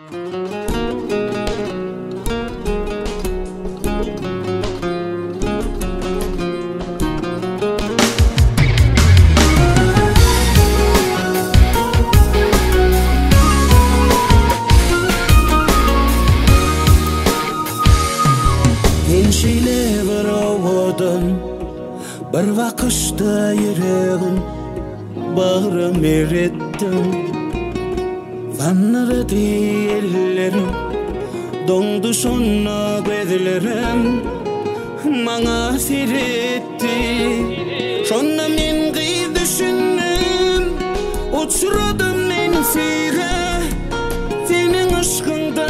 Gençliğe varamadım, bir vakışta yüreğim bağrım erittim. Vanları değillerim, dondu şonna gözlerim, bana seyretti. Şonna men gıy düşündüm, uçradım men seyre, senin aşkında.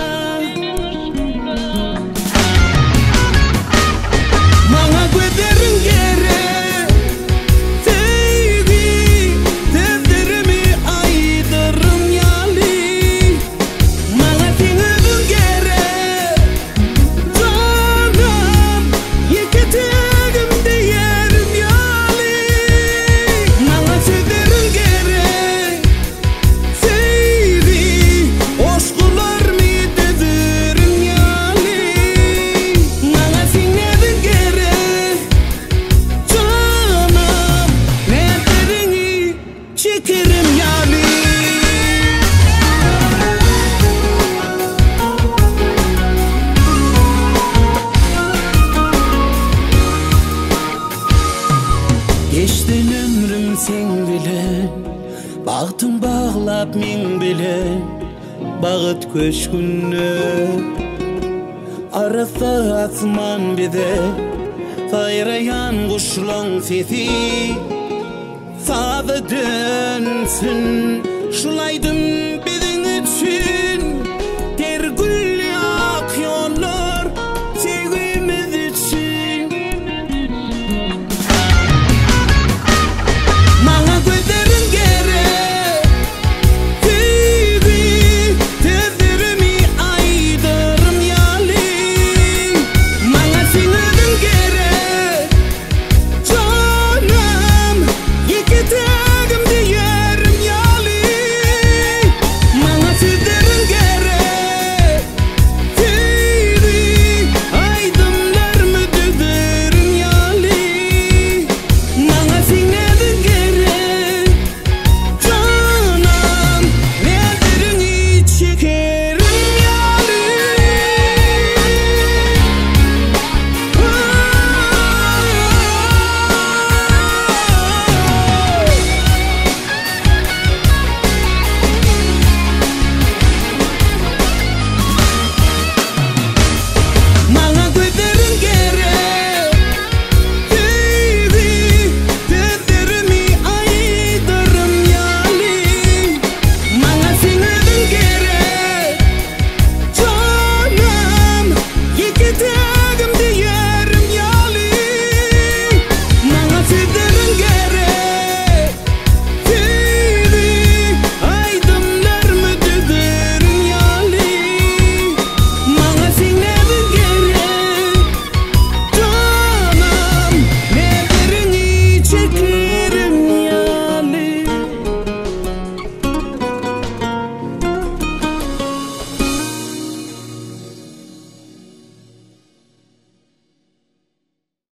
Geçtin ömrüm sen bilen, baktın bağlap men bilen, bağıt köşkünü. Arasa asman bize, sayrayan kuşlan sesi, sağı dönsün, şulaydım bize.